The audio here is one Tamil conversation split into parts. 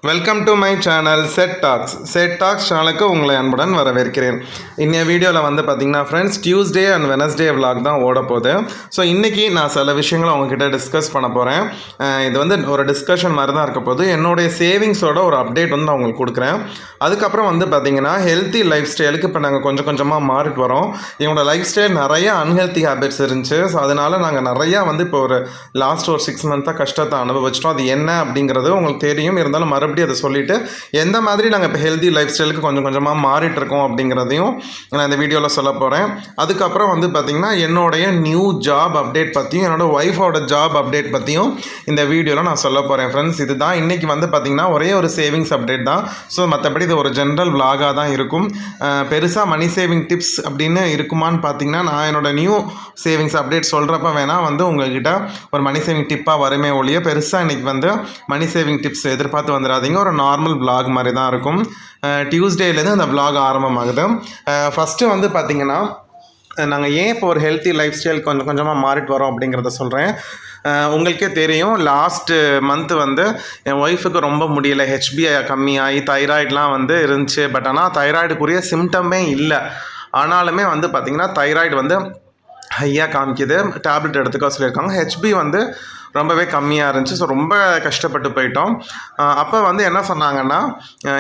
Welcome to my channel set tax சேனலுக்கு உங்களை அன்புடன் வரவேற்கிறேன். இன்னைய வீடியோவில் வந்து பார்த்திங்கன்னா friends Tuesday and Wednesday vlog தான் ஓட போகுது. ஸோ இன்றைக்கி நான் சில விஷயங்களை உங்ககிட்ட டிஸ்கஸ் பண்ண போகிறேன். இது வந்து ஒரு டிஸ்கஷன் மாதிரி தான் இருக்க போது. என்னுடைய சேவிங்ஸோட ஒரு அப்டேட் வந்து நான் உங்களுக்கு கொடுக்குறேன். அதுக்கப்புறம் வந்து பார்த்திங்கன்னா ஹெல்த்தி லைஃப் ஸ்டைலுக்கு இப்போ நாங்கள் கொஞ்சம் கொஞ்சமாக மாறிட்டு வரோம். எங்களோட லைஃப் ஸ்டைல் நிறைய அன்ஹெல்த்தி ஹேபிட்ஸ் இருந்துச்சு. ஸோ அதனால் நாங்கள் நிறையா வந்து இப்போ ஒரு லாஸ்ட் ஒரு 6 மந்த்தாக கஷ்டத்தை அனுபவிச்சிட்டோம். அது என்ன அப்படிங்கிறது உங்களுக்கு தெரியும். இருந்தாலும் மறுபடியும் அதை சொல்லிவிட்டு எந்த மாதிரி நாங்கள் இப்போ ஹெல்தி லைஃப் ஸ்டைலுக்கு கொஞ்சம் கொஞ்சமாக மாறிட்டுருக்கோம் அப்படிங்கிறதையும் நான் இந்த வீடியோவில் சொல்ல போகிறேன். அதுக்கப்புறம் வந்து பார்த்திங்கன்னா என்னுடைய நியூ ஜாப் அப்டேட் பற்றியும் என்னோடய ஒய்ஃபோட ஜாப் அப்டேட் பற்றியும் இந்த வீடியோவில் நான் சொல்ல போகிறேன் ஃப்ரெண்ட்ஸ். இது தான் இன்றைக்கி வந்து பார்த்திங்கன்னா ஒரே ஒரு சேவிங்ஸ் அப்டேட் தான். ஸோ மற்றபடி இது ஒரு ஜென்ரல் விலாகாக தான் இருக்கும். பெருசாக மணி சேவிங் டிப்ஸ் அப்படின்னு இருக்குமான்னு பார்த்தீங்கன்னா நான் என்னோடய நியூ சேவிங்ஸ் அப்டேட் சொல்கிறப்ப வேணால் வந்து உங்கள்கிட்ட ஒரு மணி சேவிங் டிப்பாக வருமே ஒழிய பெருசாக இன்றைக்கி வந்து மணி சேவிங் டிப்ஸ் எதிர்பார்த்து வந்துடாதீங்க. ஒரு நார்மல் விலாக் மாதிரி தான் இருக்கும். டியூஸ்டேலேருந்து அந்த விலாக் ஆரம்பமாகுது. ஃபஸ்ட்டு வந்து பார்த்திங்கன்னா நாங்கள் ஏன் இப்போ ஒரு ஹெல்த்தி லைஃப் ஸ்டைல் கொஞ்சம் கொஞ்சமாக மாறிட்டு வரோம் அப்படிங்கிறத சொல்கிறேன். உங்களுக்கே தெரியும் லாஸ்ட்டு மந்த்து வந்து என் ஒய்ஃபுக்கு ரொம்ப முடியலை, ஹெச்பிஐ கம்மியாகி தைராய்டெலாம் வந்து இருந்துச்சு. பட் ஆனால் தைராய்டுக்குரிய சிம்டமே இல்லை. ஆனாலுமே வந்து பார்த்திங்கன்னா தைராய்டு வந்து ஹையாக காமிக்குது, டேப்லெட் எடுத்துக்க சொல்லியிருக்காங்க. ஹெச்பி வந்து ரொம்பவே கம்மியாக இருந்துச்சு. ஸோ ரொம்ப கஷ்டப்பட்டு போயிட்டோம். அப்போ வந்து என்ன சொன்னாங்கன்னா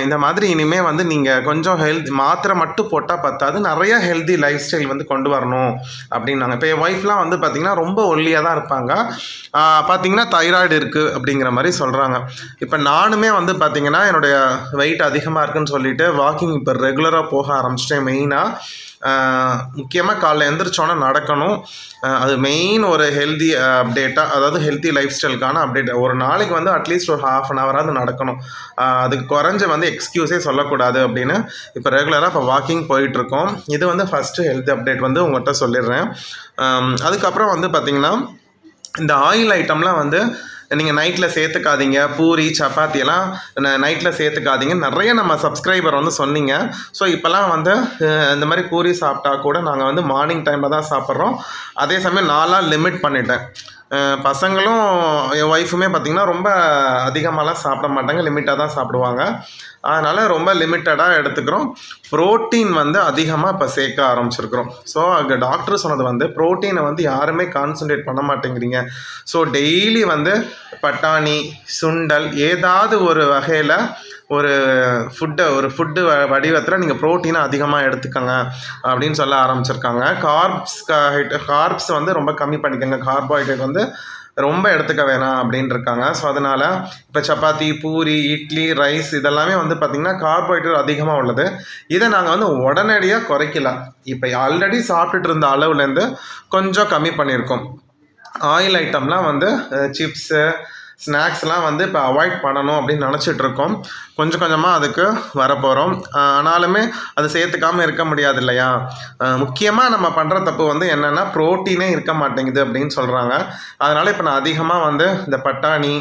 இந்த மாதிரி இனிமேல் வந்து நீங்கள் கொஞ்சம் மாத்திரை மட்டும் போட்டால் பத்தாது, நிறைய ஹெல்தி லைஃப் ஸ்டைல் வந்து கொண்டு வரணும் அப்படின்னாங்க. இப்போ என் ஒய்ஃப்லாம் வந்து பார்த்திங்கன்னா ரொம்ப ஒல்லியாக தான் இருப்பாங்க. பார்த்திங்கன்னா தைராய்டு இருக்குது அப்படிங்கிற மாதிரி சொல்கிறாங்க. இப்போ நானுமே வந்து பார்த்திங்கன்னா என்னுடைய வெயிட் அதிகமாக இருக்குதுன்னு சொல்லிவிட்டு வாக்கிங் இப்போ ரெகுலராக போக ஆரம்பிச்சிட்டேன். மெயினாக முக்கியமாக காலைல எழுந்திரிச்சோன்னே நடக்கணும். அது மெயின் ஒரு ஹெல்தி அப்டேட்டாக, அதாவது ஹெல்த்தி லைஃப் ஸ்டைலுக்கான அப்டேட். ஒரு நாளைக்கு வந்து அட்லீஸ்ட் ஒரு ½ நடக்கணும். அதுக்கு குறைஞ்ச வந்து எக்ஸ்கியூஸே சொல்லக்கூடாது அப்படின்னு இப்போ ரெகுலராக இப்போ வாக்கிங் போயிட்டுருக்கோம். இது வந்து ஃபஸ்ட்டு ஹெல்த் அப்டேட் வந்து உங்கள்கிட்ட சொல்லிடுறேன். அதுக்கப்புறம் வந்து பார்த்திங்கன்னா இந்த ஆயில் ஐட்டம்லாம் வந்து நீங்கள் நைட்டில் சேர்த்துக்காதீங்க, பூரி சப்பாத்தியெல்லாம் நைட்டில் சேர்த்துக்காதீங்க. நிறைய நம்ம சப்ஸ்கிரைபர் வந்து சொன்னீங்க. ஸோ இப்போல்லாம் வந்து இந்த மாதிரி பூரி சாப்பிட்டா கூட நாங்கள் வந்து மார்னிங் டைமில் தான் சாப்பிட்றோம். அதே சமயம் நாளாக லிமிட் பண்ணிட்டேன். பசங்களும் என் ஒய்ஃபுமே பார்த்திங்கன்னா ரொம்ப அதிகமாகலாம் சாப்பிட மாட்டாங்க, லிமிட்டாக தான் சாப்பிடுவாங்க. அதனால் ரொம்ப லிமிட்டடாக எடுத்துக்கிறோம். ப்ரோட்டீன் வந்து அதிகமாக இப்போ சேர்க்க ஆரம்பிச்சிருக்கிறோம். ஸோ அங்கே டாக்டர் சொன்னது வந்து ப்ரோட்டீனை வந்து யாருமே கான்சன்ட்ரேட் பண்ண மாட்டேங்கிறீங்க. ஸோ டெய்லி வந்து பட்டாணி, சுண்டல் ஏதாவது ஒரு வகையில் ஒரு ஃபுட்டு வடிவத்தில் நீங்கள் ப்ரோட்டீனை அதிகமாக எடுத்துக்கோங்க அப்படின்னு சொல்ல ஆரம்பிச்சிருக்காங்க. கார்ப்ஸ் வந்து ரொம்ப கம்மி பண்ணிக்கோங்க, கார்போஹைட்ரேட் வந்து ரொம்ப எடுத்துக்க வேணாம் அப்படின்னு இருக்காங்க. ஸோ அதனால் இப்போ சப்பாத்தி, பூரி, இட்லி, ரைஸ் இதெல்லாமே வந்து பார்த்திங்கன்னா கார்போஹைட்ரேட் அதிகமாக உள்ளது. இதை நாங்கள் வந்து உடனடியாக குறைக்கலாம். இப்போ ஆல்ரெடி சாப்பிட்டுட்டு இருந்த அளவுலேருந்து கொஞ்சம் கம்மி பண்ணியிருக்கோம். ஆயில் ஐட்டம்லாம் வந்து சிப்ஸு, ஸ்நாக்ஸ்லாம் வந்து இப்போ அவாய்ட் பண்ணணும் அப்படின்னு நினச்சிட்ருக்கோம். கொஞ்சம் கொஞ்சமாக அதுக்கு வரப்போகிறோம். ஆனாலுமே அது சேர்த்துக்காமல் இருக்க முடியாது இல்லையா. முக்கியமாக நம்ம பண்ணுற தப்பு வந்து என்னென்னா ப்ரோட்டீனே இருக்க மாட்டேங்குது அப்படின்னு சொல்கிறாங்க. அதனால் இப்போ நான் அதிகமாக வந்து இந்த பட்டாணி,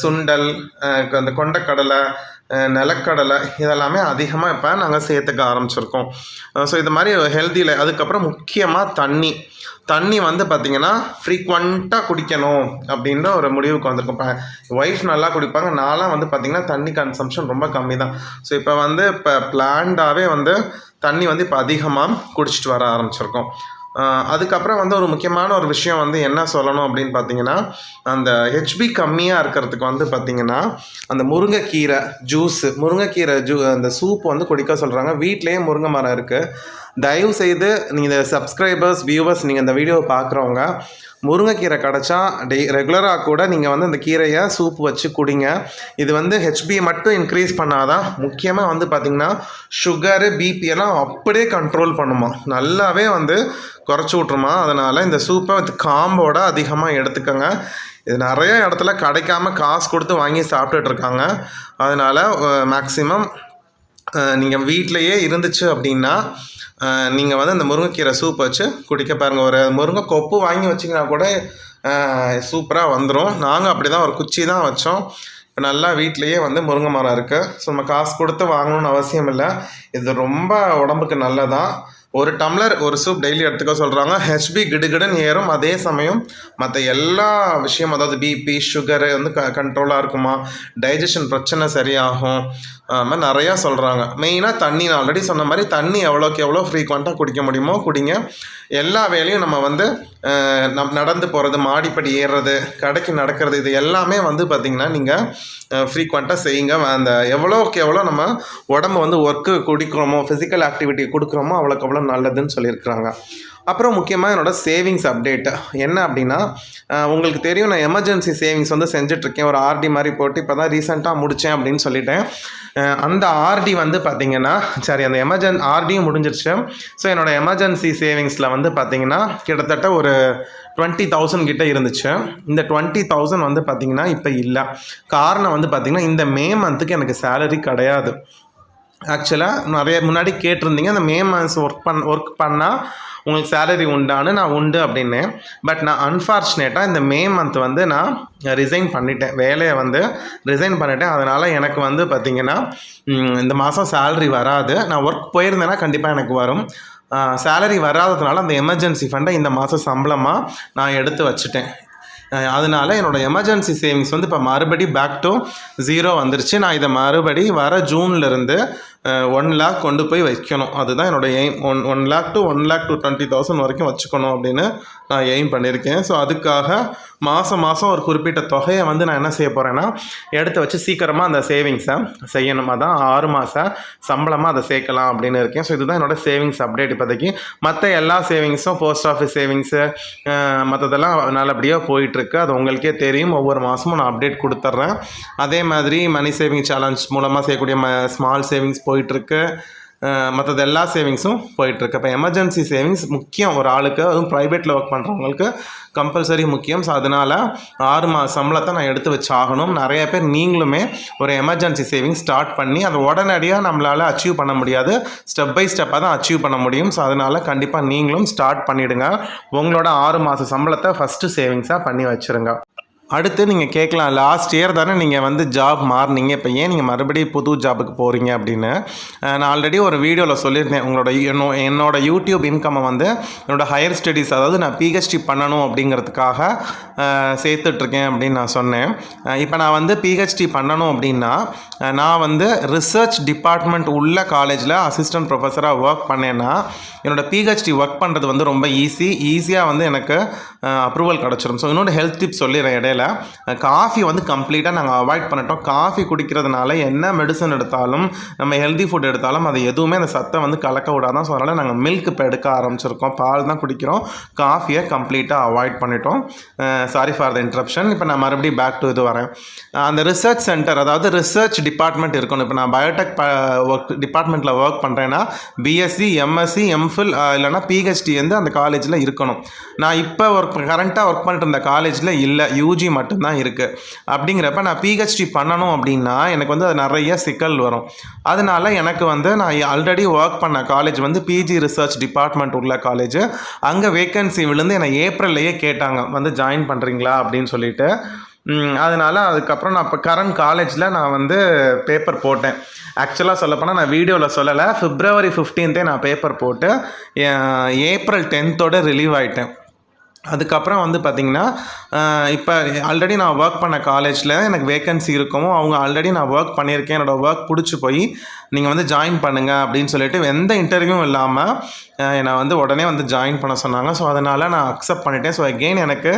சுண்டல், இந்த கொண்டக்கடலை, நிலக்கடலை இதெல்லாமே அதிகமாக இப்போ நாங்கள் சேர்த்துக்க ஆரம்பிச்சிருக்கோம். ஸோ இது மாதிரி ஹெல்த்தியில். அதுக்கப்புறம் முக்கியமாக தண்ணி வந்து பார்த்திங்கன்னா ஃப்ரீக்வெண்ட்டாக குடிக்கணும் அப்படின்ற ஒரு முடிவுக்கு வந்திருக்கும். இப்போ ஒய்ஃப் நல்லா குடிப்பாங்க, நான்லாம் வந்து பார்த்திங்கன்னா தண்ணி கன்சம்ஷன் ரொம்ப கம்மி தான். ஸோ இப்போ வந்து இப்போ பிளான்டாகவே வந்து தண்ணி வந்து இப்போ அதிகமாக குடிச்சிட்டு வர ஆரம்பிச்சிருக்கோம். அதுக்கப்புறம் வந்து ஒரு முக்கியமான ஒரு விஷயம் வந்து என்ன சொல்லணும் அப்படின்னு பார்த்தீங்கன்னா அந்த ஹெச்பி கம்மியாக இருக்கிறதுக்கு வந்து பார்த்திங்கன்னா அந்த முருங்கைக்கீரை அந்த சூப் வந்து குடிக்க சொல்கிறாங்க. வீட்டிலேயே முருங்கை மரம் இருக்குது. தயவு செய்து நீங்கள் சப்ஸ்கிரைபர்ஸ், வியூவர்ஸ், நீங்கள் இந்த வீடியோவை பார்க்குறவங்க முருங்கைக்கீரை கிடச்சா ரெகுலராக கூட நீங்கள் வந்து அந்த கீரையை சூப் வச்சு குடிங்க. இது வந்து ஹெச்பியை மட்டும் இன்க்ரீஸ் பண்ணாதான், முக்கியமாக வந்து பார்த்திங்கன்னா சுகரு, பிபியெல்லாம் அப்படியே கண்ட்ரோல் பண்ணுமா, நல்லாவே வந்து குறைச்சி விட்ருமா. அதனால் இந்த சூப்பை வித் காம்போட அதிகமாக எடுத்துக்கோங்க. இது நிறைய இடத்துல கிடைக்காமல் காசு கொடுத்து வாங்கி சாப்பிட்டுட்ருக்காங்க. அதனால் மேக்ஸிமம் நீங்கள் வீட்டிலையே இருந்துச்சு அப்படின்னா நீங்கள் வந்து அந்த முருங்கைக்கீரை சூப் வச்சு குடிக்க பாருங்கள். ஒரு முருங்கை கொப்பு வாங்கி வச்சிங்கன்னா கூட சூப்பராக வந்துடும். நாங்கள் அப்படி தான் ஒரு குச்சி தான் வச்சோம். இப்போ நல்லா வீட்டிலையே வந்து முருங்கை மரம் இருக்குது. ஸோ நம்ம காசு கொடுத்து வாங்கணும்னு அவசியம் இல்லை. இது ரொம்ப உடம்புக்கு நல்லதான். ஒரு டம்ளர் ஒரு சூப் டெய்லி எடுத்துக்க சொல்கிறாங்க. ஹெச்பி கிடுகிடுன்னு ஏறும். அதே சமயம் மற்ற எல்லா விஷயம், அதாவது பிபி சுகரு வந்து கண்ட்ரோலாக இருக்குமா, டைஜஷன் பிரச்சனை சரியாகும், அது மாதிரி நிறையா சொல்கிறாங்க. மெயினாக தண்ணி, நான் ஆல்ரெடி சொன்ன மாதிரி தண்ணி எவ்வளோக்கு எவ்வளோ ஃப்ரீக்வெண்ட்டாக குடிக்க முடியுமோ குடிங்க. எல்லா வேலையும் நம்ம வந்து நடந்து போகிறது, மாடிப்படி ஏறுறது, கடைக்கு நடக்கிறது, இது எல்லாமே வந்து பார்த்திங்கன்னா நீங்கள் ஃப்ரீக்வெண்ட்டாக செய்யுங்க. அந்த எவ்வளோக்கு எவ்வளோ நம்ம உடம்பு வந்து ஒர்க்கு கொடுக்குறோமோ, ஃபிசிக்கல் ஆக்டிவிட்டி கொடுக்குறோமோ அவ்வளோக்கு எவ்வளோ நல்லதுன்னு சொல்லியிருக்கிறாங்க. அப்புறம் முக்கியமாக என்னோடய சேவிங்ஸ் அப்டேட் என்ன அப்படின்னா, உங்களுக்கு தெரியும் நான் எமர்ஜென்சி சேவிங்ஸ் வந்து செஞ்சிட்ருக்கேன். ஒரு ஆர்டி மாதிரி போட்டு இப்போ தான் ரீசெண்டாக முடித்தேன் அப்படின்னு சொல்லிட்டேன். அந்த ஆர்டி வந்து பார்த்திங்கன்னா, சரி அந்த ஆர்டியும் முடிஞ்சிருச்சு. ஸோ என்னோடய எமர்ஜென்சி சேவிங்ஸில் வந்து பார்த்திங்கன்னா கிட்டத்தட்ட ஒரு 20,000 கிட்டே இருந்துச்சு. இந்த 20,000 வந்து பார்த்திங்கன்னா இப்போ இல்லை. காரணம் வந்து பார்த்திங்கன்னா இந்த மே மந்த்துக்கு எனக்கு சேலரி கிடையாது. ஆக்சுவலாக நிறைய முன்னாடி கேட்டிருந்தீங்க, அந்த மே மந்த்ஸ் ஒர்க் பண்ணால் உங்களுக்கு சேலரி உண்டான்னு. நான் உண்டு அப்படின்னேன். பட் நான் அன்ஃபார்ச்சுனேட்டாக இந்த மே மந்த் வந்து நான் ரிசைன் பண்ணிட்டேன், வேலையை வந்து ரிசைன் பண்ணிட்டேன். அதனால் எனக்கு வந்து பார்த்திங்கன்னா இந்த மாதம் சேலரி வராது. நான் ஒர்க் போயிருந்தேன்னா கண்டிப்பாக எனக்கு வரும். சேலரி வராததுனால அந்த எமர்ஜென்சி ஃபண்டை இந்த மாதம் சம்பளமாக நான் எடுத்து வச்சுட்டேன். அதனால் என்னோடய எமர்ஜென்சி சேவிங்ஸ் வந்து இப்போ மறுபடி பேக் டு 0 வந்துருச்சு. நான் இதை மறுபடி வர ஜூன்லேருந்து 1 lakh கொண்டு போய் வைக்கணும். அதுதான் என்னோடய எய்ம். 1 lakh to 20,000 வரைக்கும் வச்சுக்கணும் அப்படின்னு நான் எய்ம் பண்ணியிருக்கேன். ஸோ அதுக்காக மாதம் ஒரு குறிப்பிட்ட தொகையை வந்து நான் என்ன செய்ய போகிறேன்னா எடுத்து வச்சு சீக்கிரமாக அந்த சேவிங்ஸை செய்யணும். அதான் 6 மாத சம்பளமாக அதை சேர்க்கலாம் அப்படின்னு இருக்கேன். ஸோ இதுதான் என்னோடய சேவிங்ஸ் அப்டேட் இப்போதைக்கு. மற்ற எல்லா சேவிங்ஸும் போஸ்ட் ஆஃபீஸ் சேவிங்ஸு மற்றதெல்லாம் நல்லபடியாக போயிட்டுருக்கு. அது உங்களுக்கே தெரியும். ஒவ்வொரு மாதமும் நான் அப்டேட் கொடுத்துட்றேன். அதே மாதிரி மணி சேவிங் சேலஞ்ச் மூலமாக செய்யக்கூடிய ஸ்மால் சேவிங்ஸ் போயிட்டுருக்கு. மற்றது எல்லா சேவிங்ஸும் போயிட்டுருக்கு. இப்போ எமர்ஜென்சி சேவிங்ஸ் முக்கியம் ஒரு ஆளுக்கு, அதுவும் ப்ரைவேட்டில் ஒர்க் பண்ணுறவங்களுக்கு கம்பல்சரி முக்கியம். ஸோ அதனால் 6 மாத சம்பளத்தை நான் எடுத்து வச்சாகணும். நிறைய பேர் நீங்களுமே ஒரு எமர்ஜென்சி சேவிங்ஸ் ஸ்டார்ட் பண்ணி அதை உடனடியாக நம்மளால் அச்சீவ் பண்ண முடியாது, ஸ்டெப் பை ஸ்டெப்பாக தான் அச்சீவ் பண்ண முடியும். ஸோ அதனால் கண்டிப்பாக நீங்களும் ஸ்டார்ட் பண்ணிவிடுங்க. உங்களோட 6 மாத சம்பளத்தை ஃபஸ்ட்டு சேவிங்ஸாக பண்ணி வச்சுருங்க. அடுத்து நீங்கள் கேட்கலாம், லாஸ்ட் இயர் தானே நீங்கள் வந்து ஜாப் மாறினீங்க, இப்போ ஏன் நீங்கள் மறுபடியும் புது ஜாபுக்கு போகிறீங்க அப்படின்னு. நான் ஆல்ரெடி ஒரு வீடியோவில் சொல்லியிருந்தேன். என்னோட யூடியூப் இன்கம்மை வந்து என்னோடய ஹையர் ஸ்டடீஸ், அதாவது நான் பிஹெச்டி பண்ணணும் அப்படிங்கிறதுக்காக சேர்த்துட்ருக்கேன் அப்படின்னு நான் சொன்னேன். இப்போ நான் வந்து பிஹெச்டி பண்ணணும் அப்படின்னா நான் வந்து ரிசர்ச் டிபார்ட்மெண்ட் உள்ள காலேஜில் அசிஸ்டன்ட் ப்ரொஃபஸராக ஒர்க் பண்ணேன்னா என்னோடய பிஹெச்டி ஒர்க் பண்ணுறது வந்து ரொம்ப ஈஸியாக வந்து எனக்கு அப்ரூவல் கிடச்சிரும். ஸோ இன்னொரு ஹெல்த் டிப் சொல்லிடுறேன். இடையில காஃபி வந்து கம்ப்ளீட்டாக நாங்கள் அவாய்ட் பண்ணிட்டோம். காஃபி குடிக்கிறதுனால என்ன மெடிசன் எடுத்தாலும், நம்ம ஹெல்தி ஃபுட் எடுத்தாலும் அது எதுவுமே அந்த சத்தை வந்து கலக்க விடாதான். ஸோ அதனால் நாங்கள் மில்க் இப்போ எடுக்க ஆரம்பிச்சிருக்கோம், பால் தான் குடிக்கிறோம். காஃபியை கம்ப்ளீட்டாக அவாய்ட் பண்ணிட்டோம். Sorry for the interruption. இப்போ நான் மறுபடியும் பேக் டு இது வரேன். அந்த ரிசர்ச் சென்டர், அதாவது ரிசர்ச் டிபார்ட்மெண்ட் இருக்கணும். இப்போ நான் பயோடெக் டிபார்ட்மெண்ட்டில் ஒர்க் பண்ணுறேன்னா பிஎஸ்சி, எம்எஸ்சி, எம்ஃபில் இல்லைனா பிஹெச்டி வந்து அந்த காலேஜில் இருக்கணும். நான் இப்போ கரண்ட்டாக ஒர்க் பண்ணிட்டு இருந்த காலேஜில் இல்லை, யூஜி மட்டும்தான் இருக்குது. அப்படிங்கிறப்ப நான் பிஹெச்டி பண்ணணும் அப்படின்னா எனக்கு வந்து அது நிறைய சிக்கல் வரும். அதனால எனக்கு வந்து நான் ஆல்ரெடி ஒர்க் பண்ண காலேஜ் வந்து பிஜி ரிசர்ச் டிபார்ட்மெண்ட் உள்ள காலேஜ். அங்கே வேக்கன்சி விழுந்து என்னை ஏப்ரல்லையே கேட்டாங்க, வந்து ஜாயின் பண்ணுறீங்களா அப்படின்னு சொல்லிட்டு. அதனால் அதுக்கப்புறம் நான் இப்போ கரண்ட் காலேஜில் நான் வந்து பேப்பர் போட்டேன். ஆக்சுவலாக சொல்லப்போனால் நான் வீடியோவில் சொல்லலை, February 15 நான் பேப்பர் போட்டு April 10 ரிலீவ் ஆகிட்டேன். அதுக்கப்புறம் வந்து பார்த்திங்கன்னா இப்போ ஆல்ரெடி நான் ஒர்க் பண்ண காலேஜில் எனக்கு வேக்கன்சி இருக்கவும் அவங்க ஆல்ரெடி நான் ஒர்க் பண்ணியிருக்கேன், என்னோடய ஒர்க் பிடிச்சி போய் நீங்கள் வந்து ஜாயின் பண்ணுங்கள் அப்படின்னு சொல்லிட்டு எந்த இன்டர்வியூவும் இல்லாமல் என்னை வந்து உடனே வந்து ஜாயின் பண்ண சொன்னாங்க. ஸோ அதனால் நான் அக்செப்ட் பண்ணிட்டேன். ஸோ அகெயின் எனக்கு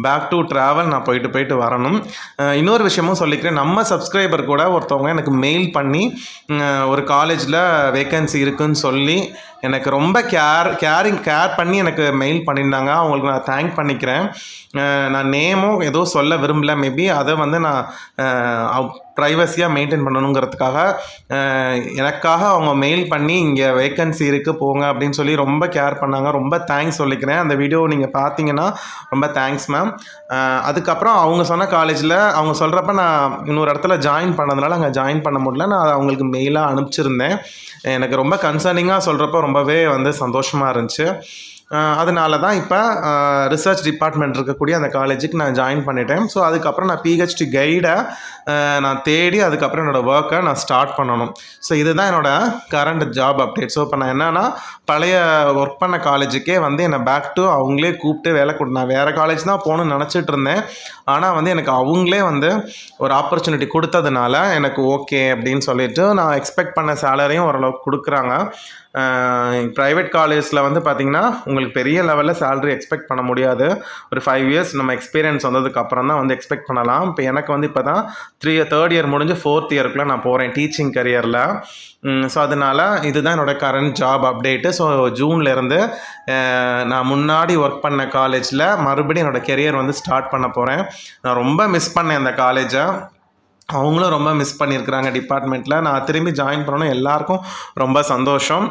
பேக் டு ட்ராவல், நான் போயிட்டு வரணும். இன்னொரு விஷயமும் சொல்லிக்கிறேன், நம்ம சப்ஸ்கிரைபர் கூட ஒருத்தவங்க எனக்கு மெயில் பண்ணி ஒரு காலேஜில் வேக்கன்சி இருக்குதுன்னு சொல்லி எனக்கு ரொம்ப கேர் பண்ணி எனக்கு மெயில் பண்ணியிருந்தாங்க. அவங்களுக்கு நான் தேங்க் பண்ணிக்கிறேன். நான் நேமும் எதுவும் சொல்ல விரும்பல, மேபி அதை வந்து நான் ப்ரைவசியாக மெயின்டைன் பண்ணணுங்கிறதுக்காக எனக்காக அவங்க மெயில் பண்ணி இங்கே வேக்கன்சி இருக்குது போங்க அப்படின்னு சொல்லி ரொம்ப கேர் பண்ணாங்க. ரொம்ப தேங்க்ஸ் சொல்லிக்கிறேன். அந்த வீடியோ நீங்கள் பார்த்தீங்கன்னா ரொம்ப தேங்க்ஸ் மேம். அதுக்கப்புறம் அவங்க சொன்ன காலேஜில் அவங்க சொல்கிறப்ப நான் இன்னொரு இடத்துல ஜாயின் பண்ணதுனால அங்கே ஜாயின் பண்ண முடியல. நான் அவங்களுக்கு மெயிலாக அனுப்பிச்சிருந்தேன். எனக்கு ரொம்ப கன்சர்னிங்காக சொல்கிறப்ப ரொம்பவே வந்து சந்தோஷமாக இருந்துச்சு. அதனால தான் இப்போ ரிசர்ச் டிபார்ட்மெண்ட் இருக்கக்கூடிய அந்த காலேஜுக்கு நான் ஜாயின் பண்ணிட்டேன். ஸோ அதுக்கப்புறம் நான் பிஹெச்டி கைடை நான் தேடி அதுக்கப்புறம் என்னோடய ஒர்க்கை நான் ஸ்டார்ட் பண்ணணும். ஸோ இதுதான் என்னோடய கரண்ட் ஜாப் அப்டேட். ஸோ இப்போ நான் என்னென்னா பழைய ஒர்க் பண்ண காலேஜுக்கே வந்து என்னை பேக் டு அவங்களே கூப்பிட்டு வேலை கொடு நான் வேறு காலேஜ் தான் போகணுன்னு நினச்சிட்டு இருந்தேன். ஆனால் வந்து எனக்கு அவங்களே வந்து ஒரு ஆப்பர்ச்சுனிட்டி கொடுத்ததுனால எனக்கு ஓகே அப்படின்னு சொல்லிட்டு நான் எக்ஸ்பெக்ட் பண்ண சேலரியும் ஓரளவுக்கு கொடுக்குறாங்க. ப்ரைவேட் காலேஜில் வந்து பார்த்திங்கன்னா உங்களுக்கு பெரிய லெவலில் சேலரி எக்ஸ்பெக்ட் பண்ண முடியாது. ஒரு 5 இயர்ஸ் நம்ம எக்ஸ்பீரியன்ஸ் வந்ததுக்கப்புறம் தான் வந்து எக்ஸ்பெக்ட் பண்ணலாம். இப்போ எனக்கு வந்து இப்போ தான் 3rd இயர் முடிஞ்சு 4th இயருக்குள்ளே நான் போகிறேன் டீச்சிங் கரியரில். ஸோ அதனால் இதுதான் என்னோடய கரண்ட் ஜாப் அப்டேட்டு. ஸோ ஜூன்லேருந்து நான் முன்னாடி ஒர்க் பண்ண காலேஜில் மறுபடியும் என்னோடய கெரியர் வந்து ஸ்டார்ட் பண்ண போகிறேன். நான் ரொம்ப மிஸ் பண்ணேன் அந்த காலேஜை. அவங்களும் ரொம்ப மிஸ் பண்ணியிருக்கிறாங்க டிபார்ட்மெண்ட்டில். நான் திரும்பி ஜாயின் பண்ணணும், எல்லாருக்கும் ரொம்ப சந்தோஷம்.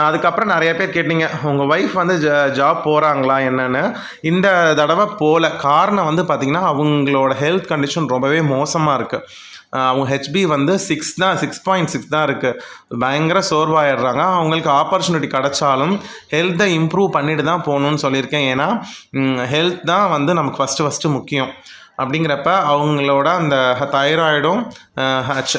அதுக்கப்புறம் நிறைய பேர் கேட்டிங்க, உங்கள் ஒய்ஃப் வந்து ஜாப் போகிறாங்களா என்னென்னு. இந்த தடவை போகல. காரணம் வந்து பார்த்திங்கன்னா அவங்களோட ஹெல்த் கண்டிஷன் ரொம்பவே மோசமாக இருக்குது. அவங்க ஹெச்பி வந்து 6.6 தான் இருக்குது. பயங்கர சோர்வாயிடுறாங்க. அவங்களுக்கு ஆப்பர்ச்சுனிட்டி கிடச்சாலும் ஹெல்த்தை இம்ப்ரூவ் பண்ணிட்டு தான் போகணுன்னு சொல்லியிருக்கேன். ஏன்னா ஹெல்த் தான் வந்து நமக்கு ஃபஸ்ட்டு முக்கியம். அப்படிங்கிறப்ப அவங்களோட அந்த தைராய்டும்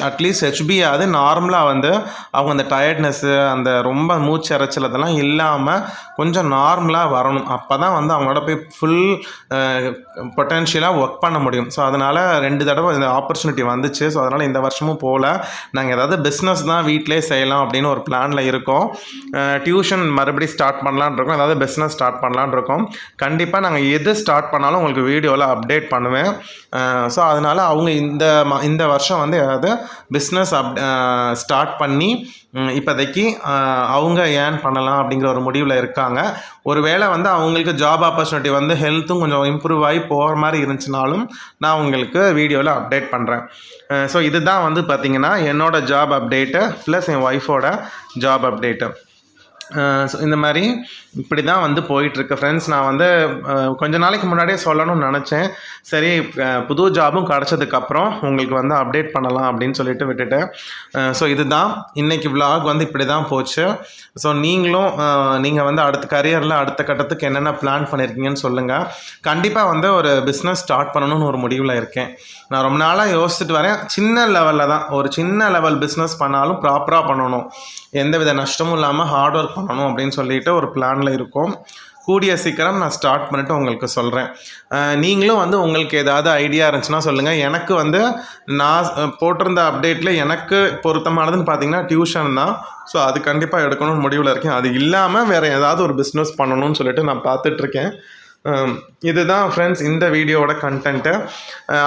அட்லீஸ்ட் ஹெச்பியாவது நார்மலாக வந்து அவங்க அந்த டயர்ட்னஸ்ஸு அந்த ரொம்ப மூச்சு இறைச்சல் அதெல்லாம் இல்லாமல் கொஞ்சம் நார்மலாக வரணும். அப்போ தான் வந்து அவங்களோட போய் ஃபுல் பொட்டென்ஷியலாக ஒர்க் பண்ண முடியும். ஸோ அதனால் 2 தடவை இந்த ஆப்பர்ச்சுனிட்டி வந்துச்சு. ஸோ அதனால் இந்த வருஷமும் போகல. நாங்கள் ஏதாவது பிஸ்னஸ் தான் வீட்டிலே செய்யலாம் அப்படின்னு ஒரு பிளானில் இருக்கோம். டியூஷன் மறுபடியும் ஸ்டார்ட் பண்ணலான் இருக்கோம். ஏதாவது பிஸ்னஸ் ஸ்டார்ட் பண்ணலான் இருக்கோம். கண்டிப்பாக நாங்கள் எது ஸ்டார்ட் பண்ணாலும் உங்களுக்கு வீடியோவில் அப்டேட் பண்ணுவேன். ஸோ அதனால் அவங்க இந்த வருஷம் வந்து ஏதாவது பிஸ்னஸ் ஸ்டார்ட் பண்ணி இப்போதைக்கு அவங்க ஏர்ன் பண்ணலாம் அப்படிங்கிற ஒரு முடிவில் இருக்காங்க. ஒருவேளை வந்து அவங்களுக்கு ஜாப் ஆப்பர்ச்சுனிட்டி வந்து ஹெல்த்தும் கொஞ்சம் இம்ப்ரூவ் ஆகி போகிற மாதிரி இருந்துச்சுனாலும் நான் உங்களுக்கு வீடியோவில் அப்டேட் பண்ணுறேன். ஸோ இதுதான் வந்து பார்த்திங்கன்னா என்னோடய ஜாப் அப்டேட்டு ப்ளஸ் என் ஒய்ஃபோட ஜாப் அப்டேட்டு. ஸோ இந்த மாதிரி இப்படி தான் வந்து போயிட்டுருக்கு ஃப்ரெண்ட்ஸ். நான் வந்து கொஞ்ச நாளைக்கு முன்னாடியே சொல்லணும்னு நினச்சேன். சரி புது ஜாபும் கிடச்சதுக்கப்புறம் உங்களுக்கு வந்து அப்டேட் பண்ணலாம் அப்படின்னு சொல்லிட்டு விட்டுட்டேன். ஸோ இதுதான் இன்றைக்கி விலாக் வந்து இப்படி தான் போச்சு. ஸோ நீங்கள் வந்து அடுத்த கரியரில் அடுத்த கட்டத்துக்கு என்னென்ன பிளான் பண்ணியிருக்கீங்கன்னு சொல்லுங்கள். கண்டிப்பாக வந்து ஒரு பிஸ்னஸ் ஸ்டார்ட் பண்ணணும்னு ஒரு முடிவில் இருக்கேன். நான் ரொம்ப நாளாக யோசிச்சுட்டு வரேன். சின்ன லெவலில் தான் ஒரு சின்ன லெவல் பிஸ்னஸ் பண்ணாலும் ப்ராப்பராக பண்ணணும், எந்தவித நஷ்டமும் இல்லாமல் ஹார்ட் ஒர்க் பண்ணணும் அப்படின்னு சொல்லிட்டு ஒரு பிளானில் இருக்கும். கூடிய சீக்கிரம் நான் ஸ்டார்ட் பண்ணிவிட்டு உங்களுக்கு சொல்கிறேன். நீங்களும் வந்து உங்களுக்கு ஏதாவது ஐடியா இருந்துச்சுன்னா சொல்லுங்கள். எனக்கு வந்து நான் போட்டிருந்த அப்டேட்டில் எனக்கு பொருத்தமானதுன்னு பார்த்தீங்கன்னா டியூஷன் தான். ஸோ அது கண்டிப்பாக எடுக்கணும்னு முடிவில் இருக்கேன். அது இல்லாமல் வேறு ஏதாவது ஒரு பிஸ்னஸ் பண்ணணும்னு சொல்லிட்டு நான் பார்த்துட்ருக்கேன். இதுதான் ஃப்ரெண்ட்ஸ் இந்த வீடியோவோட கண்டென்ட்டு.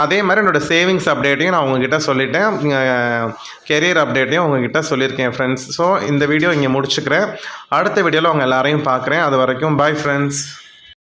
அதே மாதிரி என்னோடய சேவிங்ஸ் அப்டேட்டையும் நான் உங்ககிட்ட சொல்லிட்டேன், கெரியர் அப்டேட்டையும் உங்ககிட்ட சொல்லியிருக்கேன் ஃப்ரெண்ட்ஸ். ஸோ இந்த வீடியோ இங்கே முடிச்சுக்கிறேன். அடுத்த வீடியோவில் உங்கள் எல்லாரையும் பார்க்குறேன். அது வரைக்கும் பாய் ஃப்ரெண்ட்ஸ்.